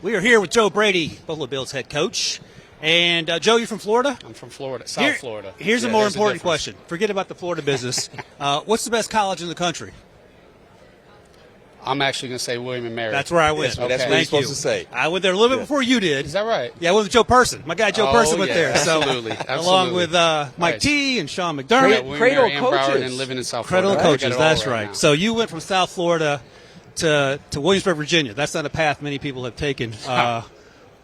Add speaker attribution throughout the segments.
Speaker 1: We are here with Joe Brady, Buffalo Bills head coach. And, Joe, you're from Florida?
Speaker 2: I'm from Florida, South Florida.
Speaker 1: Here's a more important question. Forget about the Florida business. What's the best college in the country?
Speaker 2: I'm actually going to say William & Mary.
Speaker 1: That's where I went.
Speaker 3: That's what you're supposed to say.
Speaker 1: I went there a little bit before you did.
Speaker 2: Is that right?
Speaker 1: Yeah, I went with Joe Person. My guy Joe Person went there.
Speaker 2: Absolutely.
Speaker 1: So, along with Mike T and Sean McDermott.
Speaker 3: Cradle
Speaker 2: and
Speaker 3: coaches.
Speaker 2: Broward and living in South
Speaker 1: Cradle
Speaker 2: Florida.
Speaker 1: coaches, that's right.
Speaker 2: Now.
Speaker 1: So you went from South Florida to Williamsburg, Virginia. That's not a path many people have taken.
Speaker 3: A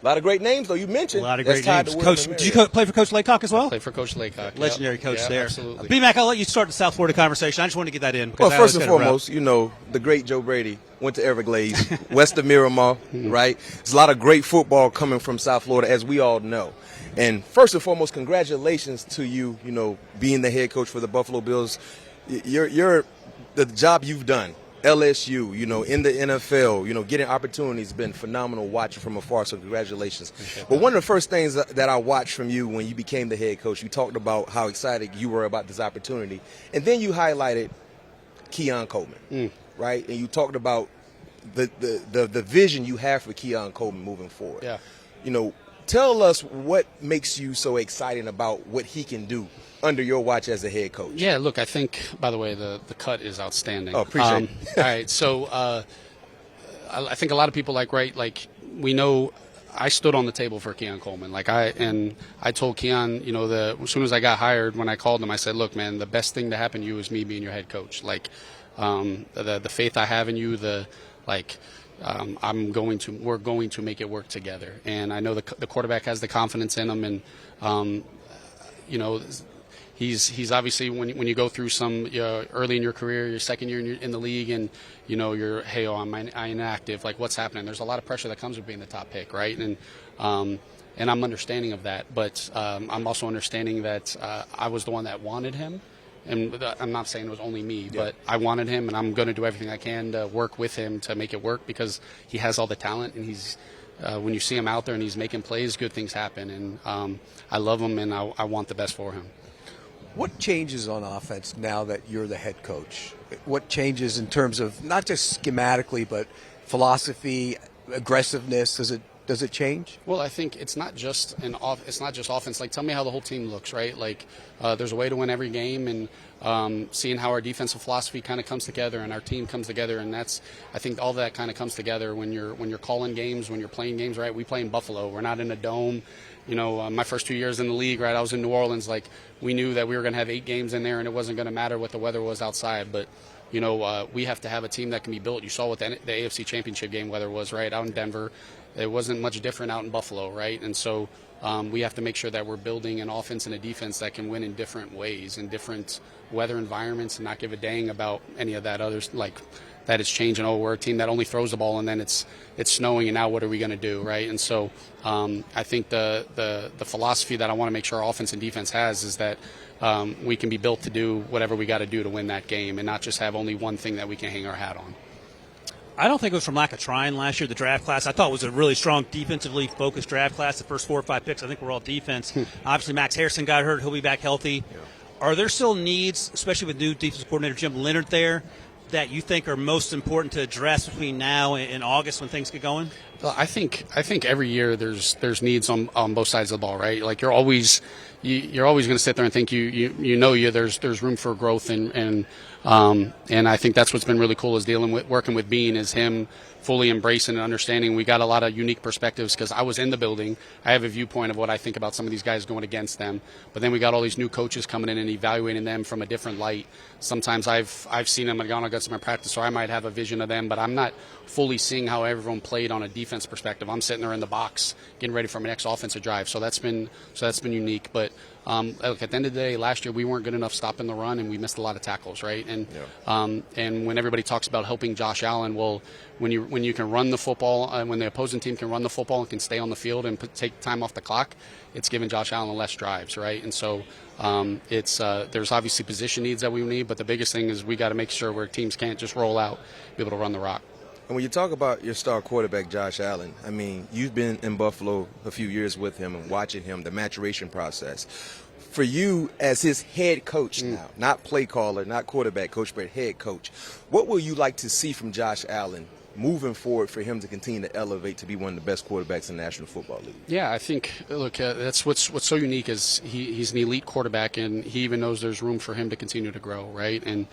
Speaker 3: lot of great names, though, you mentioned.
Speaker 1: A lot of great names. Coach, did you play for Coach Laycock as well?
Speaker 2: Play for Coach Laycock.
Speaker 1: Legendary coach there.
Speaker 2: Absolutely.
Speaker 1: B-Mac, I'll let you start the South Florida conversation. I just want to get that in.
Speaker 3: Well, first and foremost, the great Joe Brady went to Everglades, west of Miramar, right? There's a lot of great football coming from South Florida, as we all know. And first and foremost, congratulations to you, being the head coach for the Buffalo Bills. The job you've done. LSU, in the NFL, getting opportunities has been phenomenal watching from afar, so congratulations. But one of the first things that I watched from you when you became the head coach, you talked about how excited you were about this opportunity, and then you highlighted Keon Coleman, right? And you talked about the vision you have for Keon Coleman moving forward.
Speaker 2: Yeah.
Speaker 3: Tell us what makes you so excited about what he can do under your watch as a head coach.
Speaker 2: Yeah, look, I think, by the way, the cut is outstanding.
Speaker 3: Oh, appreciate it.
Speaker 2: All right, so I think a lot of people we know I stood on the table for Keon Coleman. I told Keon, as soon as I got hired, when I called him, I said, look, man, the best thing to happen to you is me being your head coach. The faith I have in you, we're going to make it work together. And I know the quarterback has the confidence in him, and he's obviously when you go through some early in your career, your second year in the league, and I'm inactive. Like, what's happening? There's a lot of pressure that comes with being the top pick, right? And I'm understanding of that, but I'm also understanding that I was the one that wanted him. And I'm not saying it was only me, but I wanted him, and I'm going to do everything I can to work with him to make it work, because he has all the talent, and he's when you see him out there and he's making plays, good things happen. And I love him, and I want the best for him.
Speaker 4: What changes on offense now that you're the head coach? What changes in terms of not just schematically, but philosophy, aggressiveness? Does it change?
Speaker 2: Well, I think it's not just offense. Like, tell me how the whole team looks, right? Like, there's a way to win every game, and seeing how our defensive philosophy kind of comes together and our team comes together, and I think all that kind of comes together when you're calling games, when you're playing games, right? We play in Buffalo. We're not in a dome. My first 2 years in the league, right? I was in New Orleans. Like, we knew that we were going to have 8 games in there, and it wasn't going to matter what the weather was outside, but. We have to have a team that can be built. You saw what the AFC Championship game weather was, right, out in Denver. It wasn't much different out in Buffalo, right? And so we have to make sure that we're building an offense and a defense that can win in different ways, in different weather environments, and not give a dang about any of that others, like that it's changing. Oh, we're a team that only throws the ball, and then it's snowing, and now what are we going to do, right? And so I think the philosophy that I want to make sure our offense and defense has is that we can be built to do whatever we got to do to win that game, and not just have only one thing that we can hang our hat on.
Speaker 1: I don't think it was from lack of trying last year, the draft class. I thought it was a really strong defensively focused draft class. The first 4 or 5 picks, I think, were all defense. Obviously, Max Harrison got hurt. He'll be back healthy. Yeah. Are there still needs, especially with new defensive coordinator Jim Leonard there, that you think are most important to address between now and August when things get going?
Speaker 2: Well, I think every year there's needs on both sides of the ball, right? Like, you're always going to sit there and think there's room for growth, and I think that's what's been really cool is working with Bean, is him fully embracing and understanding. We got a lot of unique perspectives because I was in the building. I have a viewpoint of what I think about some of these guys going against them. But then we got all these new coaches coming in and evaluating them from a different light. Sometimes I've seen them and gone against them in practice, so I might have a vision of them, but I'm not fully seeing how everyone played on a defense perspective. I'm sitting there in the box getting ready for my next offensive drive. So that's been unique. But look, at the end of the day, last year we weren't good enough stopping the run, and we missed a lot of tackles, right? And and when everybody talks about helping Josh Allen, well, when you can run the football, when the opposing team can run the football and can stay on the field and take time off the clock, it's giving Josh Allen less drives, right? And so there's obviously position needs that we need, but the biggest thing is we got to make sure where teams can't just roll out, be able to run the rock.
Speaker 3: And when you talk about your star quarterback, Josh Allen, I mean, you've been in Buffalo a few years with him and watching him, the maturation process. For you as his head coach now, not play caller, not quarterback coach, but head coach, what will you like to see from Josh Allen moving forward for him to continue to elevate to be one of the best quarterbacks in the National Football League?
Speaker 2: Yeah, I think, look, that's what's so unique is he's an elite quarterback, and he even knows there's room for him to continue to grow, right? And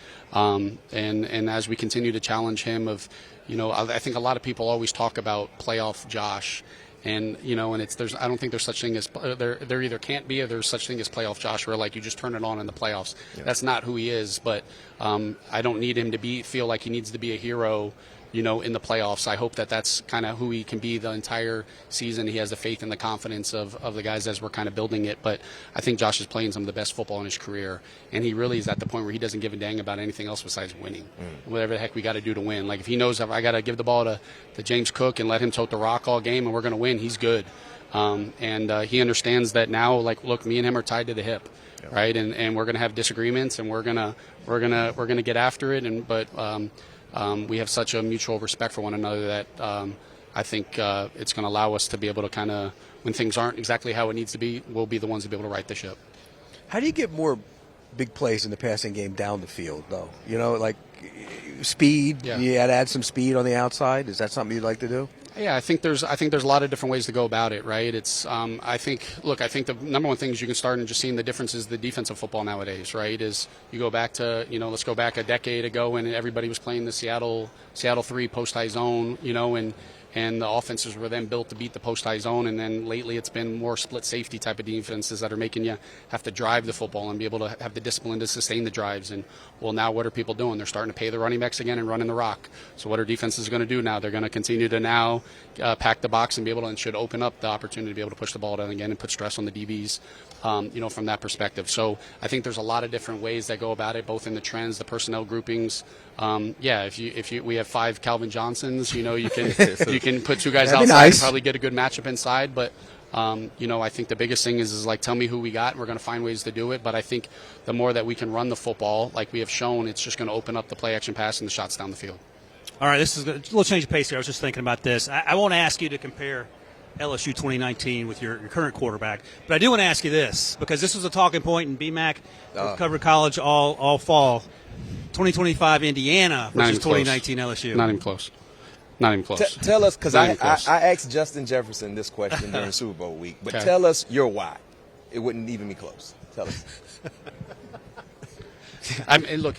Speaker 2: as we continue to challenge him I think a lot of people always talk about playoff Josh. And I don't think there's such thing as there either can't be or there's such thing as playoff Josh, where like you just turn it on in the playoffs. Yeah. That's not who he is. But I don't need him to feel like he needs to be a hero, in the playoffs. I hope that's kind of who he can be the entire season. He has the faith and the confidence of the guys as we're kind of building it. But I think Josh is playing some of the best football in his career, and he really is at the point where he doesn't give a dang about anything else besides winning. Whatever the heck we got to do to win. Like if he knows if I got to give the ball to James Cook and let him tote the rock all game and we're going to win, he's good. And he understands that now. Like, look, me and him are tied to the hip, right? And we're going to have disagreements, and we're gonna get after it. But we have such a mutual respect for one another that I think it's going to allow us to be able to kind of, when things aren't exactly how it needs to be, we'll be the ones to be able to right the ship.
Speaker 4: How do you get more big plays in the passing game down the field, though? Like speed. Yeah. You had to add some speed on the outside. Is that something you'd like to do?
Speaker 2: Yeah, I think there's a lot of different ways to go about it, right? It's I think the number one thing is you can start in just seeing the differences the defensive football nowadays, right? Is you go back to let's go back a decade ago when everybody was playing the Seattle 3 post high zone, and the offenses were then built to beat the post high zone, and then lately it's been more split safety type of defenses that are making you have to drive the football and be able to have the discipline to sustain the drives. And well, now what are people doing? They're starting to pay the running backs again and running the rock. So what are defenses going to do now? They're going to continue to now pack the box and be able to, and should open up the opportunity to be able to push the ball down again and put stress on the DBs, from that perspective. So I think there's a lot of different ways that go about it, both in the trends, the personnel groupings. If we have 5 Calvin Johnsons, you can put 2 guys outside and probably get a good matchup inside. But I think the biggest thing is like, tell me who we got, and we're going to find ways to do it. But I think the more that we can run the football, like we have shown, it's just going to open up the play action pass and the shots down the field.
Speaker 1: All right, this is a little change of pace here. I was just thinking about this. I won't ask you to compare LSU 2019 with your current quarterback, but I do want to ask you this, because this was a talking point in BMAC, covered college all fall. 2025 Indiana versus 2019 LSU.
Speaker 2: Not even close. Not even close.
Speaker 3: Tell us, because I asked Justin Jefferson this question during Super Bowl week, but tell us your why. It wouldn't even be close. Tell us.
Speaker 2: Look,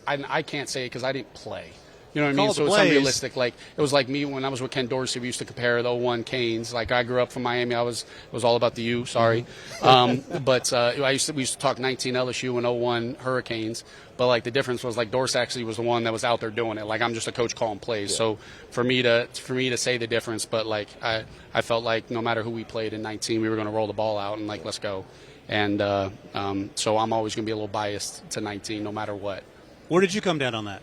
Speaker 2: I can't say it because I didn't play. You know what I mean? So it's unrealistic. Like, it was like me when I was with Ken Dorsey. We used to compare the 01 Canes. Like, I grew up from Miami. It was all about the U. Sorry, but we used to talk 19 LSU and 01 Hurricanes. But like the difference was like Dorsey actually was the one that was out there doing it. Like, I'm just a coach calling plays. Yeah. So for me to say the difference, but like I felt like no matter who we played in 19, we were going to roll the ball out and like let's go. And so I'm always going to be a little biased to 19, no matter what.
Speaker 1: Where did you come down on that?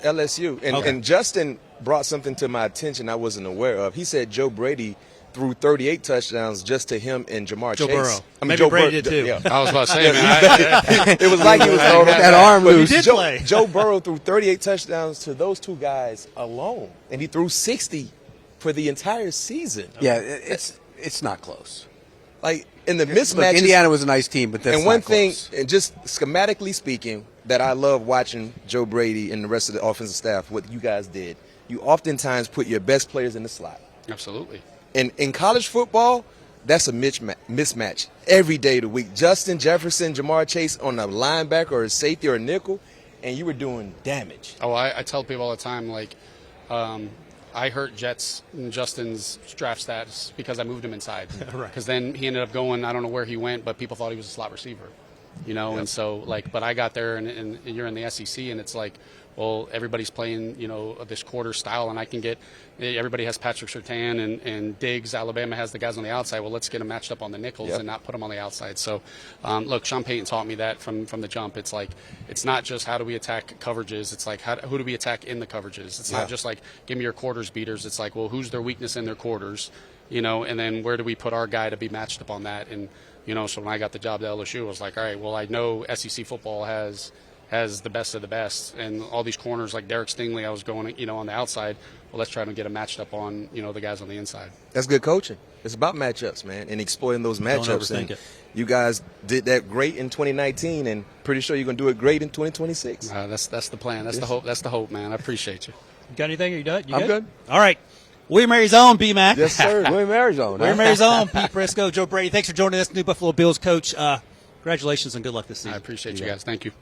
Speaker 3: LSU. And Justin brought something to my attention I wasn't aware of. He said Joe Brady threw 38 touchdowns just to him and Jamar Chase.
Speaker 1: Burrow. Maybe Brady did too.
Speaker 3: Yeah.
Speaker 2: I was about to say, man.
Speaker 3: It was like he was throwing
Speaker 4: that arm loose.
Speaker 1: He did play.
Speaker 3: Joe Burrow threw 38 touchdowns to those 2 guys alone, and he threw 60 for the entire season.
Speaker 4: Yeah, it's not close.
Speaker 3: Like, in the mismatches.
Speaker 4: Look, Indiana was a nice team, but that's
Speaker 3: and one
Speaker 4: not close.
Speaker 3: thing, and just schematically speaking, that I love watching Joe Brady and the rest of the offensive staff, what you guys did, you oftentimes put your best players in the slot.
Speaker 2: Absolutely.
Speaker 3: And in college football, that's a mismatch every day of the week. Justin Jefferson, Jamar Chase on a linebacker or a safety or a nickel, and you were doing damage.
Speaker 2: Oh, I tell people all the time, like, I hurt Jets and Justin's draft status because I moved him inside.
Speaker 1: Right.
Speaker 2: Because then he ended up going, I don't know where he went, but people thought he was a slot receiver. Yep. And so, like, but I got there, and you're in the SEC, and it's like, well, everybody's playing, this quarter style, and I can get – everybody has Patrick Surtain and Diggs. Alabama has the guys on the outside. Well, let's get them matched up on the nickels and not put them on the outside. So, look, Sean Payton taught me that from the jump. It's like, it's not just how do we attack coverages. It's like, who do we attack in the coverages? It's not just like, give me your quarters beaters. It's like, well, who's their weakness in their quarters, and then where do we put our guy to be matched up on that? And, so when I got the job at LSU, I was like, all right, well, I know SEC football has the best of the best, and all these corners like Derek Stingley, I was going, on the outside. Well, let's try to get them matched up on, the guys on the inside.
Speaker 3: That's good coaching. It's about matchups, man, and exploiting those matchups. And you guys did that great in 2019, and pretty sure you're going to do it great in 2026.
Speaker 2: That's the plan. That's the hope. That's the hope, man. I appreciate you.
Speaker 1: You got anything? Are you done? You
Speaker 4: I'm good.
Speaker 1: All right. William Mary's own B-Mac.
Speaker 4: Yes, sir. William Arizona.
Speaker 1: William Mary's own Pete Prisco, Joe Brady. Thanks for joining us, new Buffalo Bills coach. Congratulations and good luck this season.
Speaker 2: I appreciate you guys. Thank you.